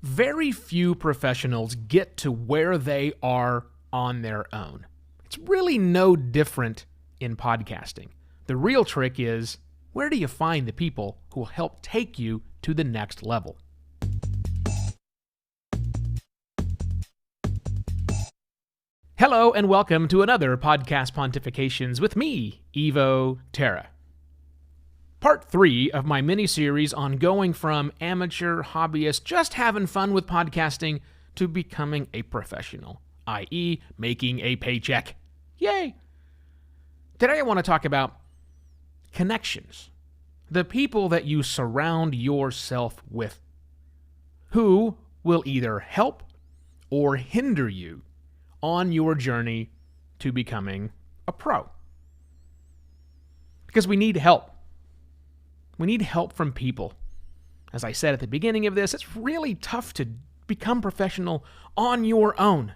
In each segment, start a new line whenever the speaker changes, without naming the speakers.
Very few professionals get to where they are on their own. It's really no different in podcasting. The real trick is, where do you find the people who will help take you to the next level? Hello and welcome to another Podcast Pontifications with me, Evo Terra. Part 3 of my miniseries on going from amateur hobbyist, just having fun with podcasting, to becoming a professional, i.e. making a paycheck. Yay! Today I want to talk about connections. The people that you surround yourself with, who will either help or hinder you on your journey to becoming a pro. Because we need help. We need help from people. As I said at the beginning of this, it's really tough to become professional on your own.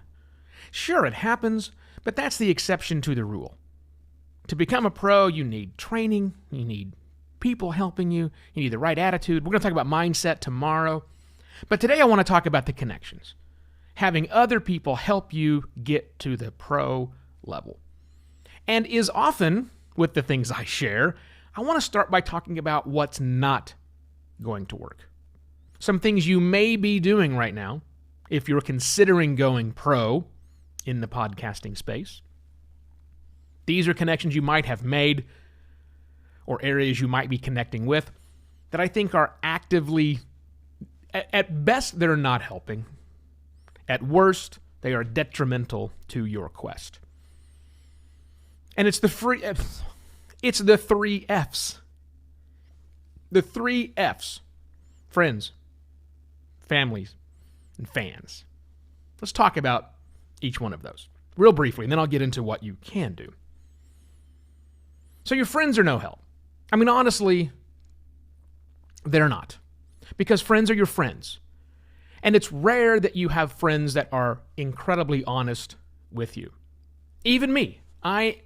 Sure, it happens, but that's the exception to the rule. To become a pro, you need training, you need people helping you, you need the right attitude. We're going to talk about mindset tomorrow. But today I want to talk about the connections. Having other people help you get to the pro level. And is often, with the things I share, I want to start by talking about what's not going to work. Some things you may be doing right now, if you're considering going pro in the podcasting space. These are connections you might have made, or areas you might be connecting with, that I think are actively, at best, they're not helping. At worst, they are detrimental to your quest. And it's the three F's. The 3 F's. Friends, families, and fans. Let's talk about each one of those real briefly, and then I'll get into what you can do. So your friends are no help. I mean, honestly, they're not. Because friends are your friends. And it's rare that you have friends that are incredibly honest with you. Even me. I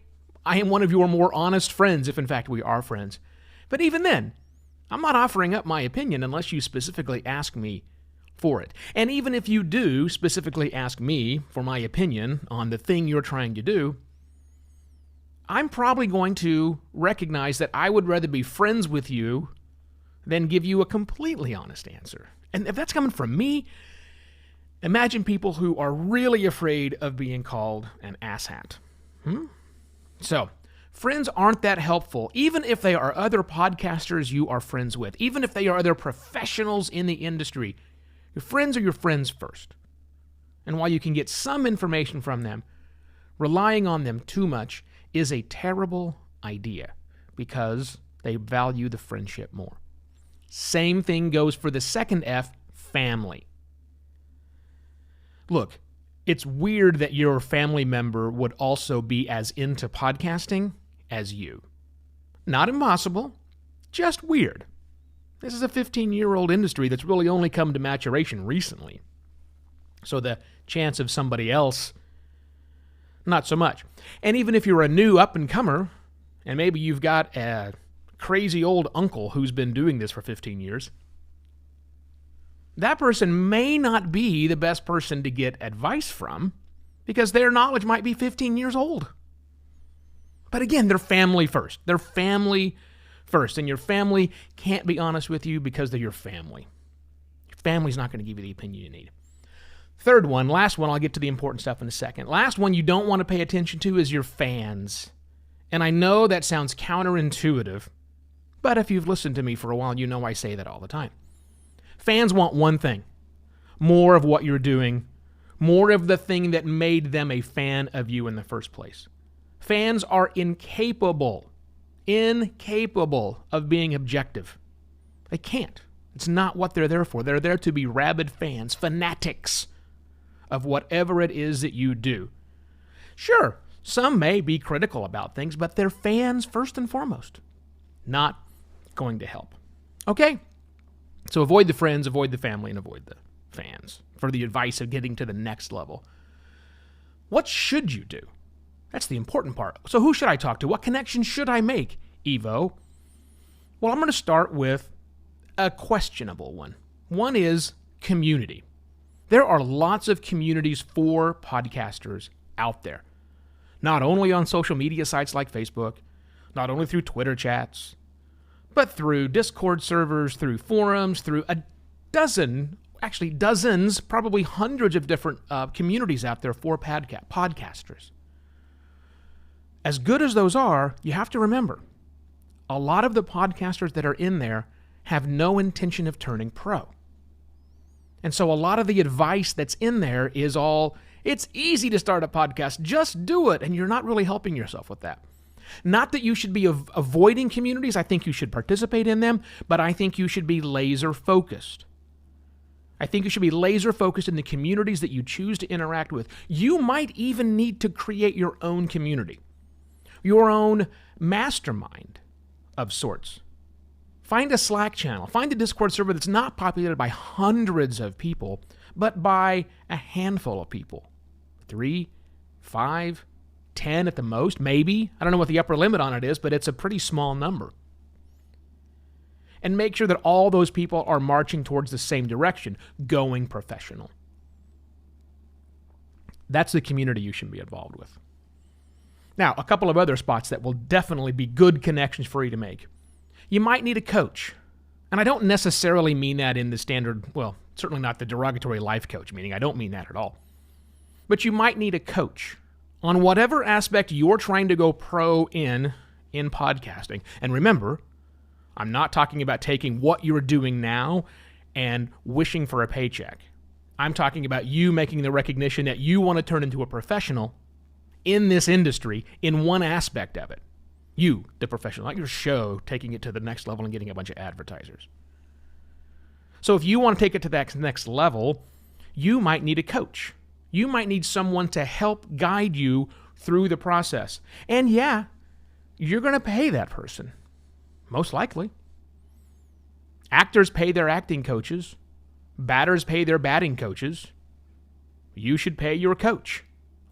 am one of your more honest friends, if in fact we are friends. But even then, I'm not offering up my opinion unless you specifically ask me for it. And even if you do specifically ask me for my opinion on the thing you're trying to do, I'm probably going to recognize that I would rather be friends with you than give you a completely honest answer. And if that's coming from me, imagine people who are really afraid of being called an asshat. So, friends aren't that helpful, even if they are other podcasters you are friends with, even if they are other professionals in the industry. Your friends are your friends first. And while you can get some information from them, relying on them too much is a terrible idea because they value the friendship more. Same thing goes for the second F, family. Look, it's weird that your family member would also be as into podcasting as you. Not impossible, just weird. This is a 15-year-old industry that's really only come to maturation recently. So the chance of somebody else, not so much. And even if you're a new up-and-comer, and maybe you've got a crazy old uncle who's been doing this for 15 years, that person may not be the best person to get advice from because their knowledge might be 15 years old. But again, they're family first. They're family first, and your family can't be honest with you because they're your family. Your family's not going to give you the opinion you need. Third one, last one, I'll get to the important stuff in a second. Last one you don't want to pay attention to is your fans. And I know that sounds counterintuitive, but if you've listened to me for a while, you know I say that all the time. Fans want one thing, more of what you're doing, more of the thing that made them a fan of you in the first place. Fans are incapable of being objective. They can't. It's not what they're there for. They're there to be rabid fans, fanatics of whatever it is that you do. Sure, some may be critical about things, but they're fans first and foremost. Not going to help. Okay? So avoid the friends, avoid the family, and avoid the fans for the advice of getting to the next level. What should you do? That's the important part. So who should I talk to? What connections should I make, Evo? Well, I'm going to start with a questionable one. One is community. There are lots of communities for podcasters out there, not only on social media sites like Facebook, not only through Twitter chats, but through Discord servers, through forums, through a dozen, actually dozens, probably hundreds of different communities out there for podcasters. As good as those are, you have to remember, a lot of the podcasters that are in there have no intention of turning pro. And so a lot of the advice that's in there is all, it's easy to start a podcast, just do it, and you're not really helping yourself with that. Not that you should be avoiding communities, I think you should participate in them, but I think you should be laser focused. I think you should be laser focused in the communities that you choose to interact with. You might even need to create your own community, your own mastermind of sorts. Find a Slack channel. Find a Discord server that's not populated by hundreds of people, but by a handful of people. 3, 5, 10 at the most, maybe. I don't know what the upper limit on it is, but it's a pretty small number. And make sure that all those people are marching towards the same direction, going professional. That's the community you should be involved with. Now, a couple of other spots that will definitely be good connections for you to make. You might need a coach. And I don't necessarily mean that in the standard, well, certainly not the derogatory life coach meaning. I don't mean that at all. But you might need a coach on whatever aspect you're trying to go pro in podcasting. And remember, I'm not talking about taking what you're doing now and wishing for a paycheck. I'm talking about you making the recognition that you want to turn into a professional in this industry in one aspect of it. You, the professional, not your show, taking it to the next level and getting a bunch of advertisers. So if you want to take it to that next level, you might need a coach. You might need someone to help guide you through the process. And yeah, you're going to pay that person, most likely. Actors pay their acting coaches. Batters pay their batting coaches. You should pay your coach.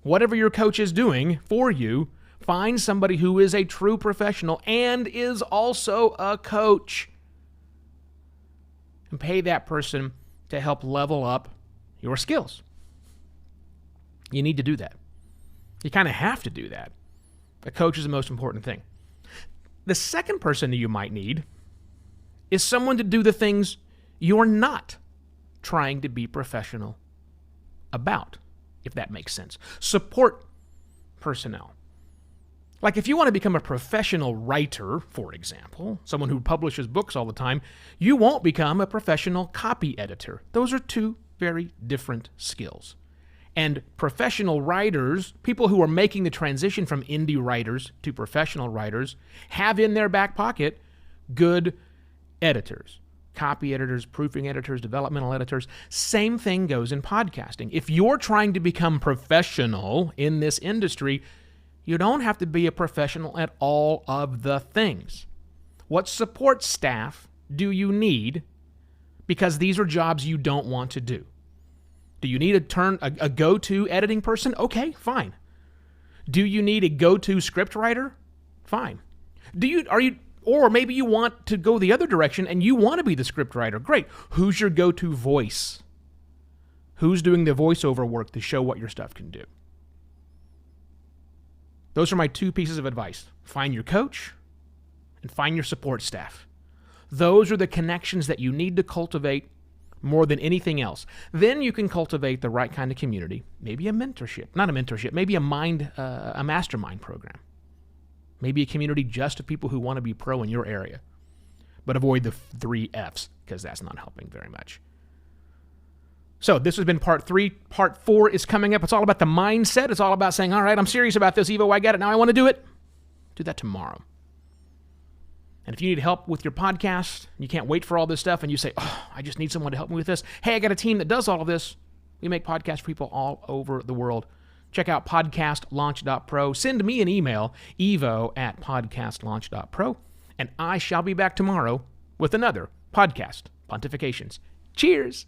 Whatever your coach is doing for you, find somebody who is a true professional and is also a coach. And pay that person to help level up your skills. You need to do that. You kind of have to do that. A coach is the most important thing. The second person that you might need is someone to do the things you're not trying to be professional about, if that makes sense. Support personnel. Like if you want to become a professional writer, for example, someone who publishes books all the time, you won't become a professional copy editor. Those are two very different skills. And professional writers, people who are making the transition from indie writers to professional writers, have in their back pocket good editors, copy editors, proofing editors, developmental editors. Same thing goes in podcasting. If you're trying to become professional in this industry, you don't have to be a professional at all of the things. What support staff do you need? Because these are jobs you don't want to do. Do you need a go-to editing person? Okay, fine. Do you need a go-to script writer? Fine. Or maybe you want to go the other direction and you want to be the script writer. Great. Who's your go-to voice? Who's doing the voiceover work to show what your stuff can do? Those are my two pieces of advice. Find your coach and find your support staff. Those are the connections that you need to cultivate more than anything else. Then you can cultivate the right kind of community, maybe a mentorship, not a mentorship, maybe a mastermind program. Maybe a community just of people who want to be pro in your area. But avoid the 3 F's, because that's not helping very much. So this has been part 3. Part 4 is coming up. It's all about the mindset. It's all about saying, all right, I'm serious about this, Evo. I get it. Now I want to do it. Do that tomorrow. And if you need help with your podcast, you can't wait for all this stuff, and you say, oh, I just need someone to help me with this. Hey, I got a team that does all of this. We make podcasts for people all over the world. Check out podcastlaunch.pro. Send me an email, evo@podcastlaunch.pro, and I shall be back tomorrow with another Podcast Pontifications. Cheers!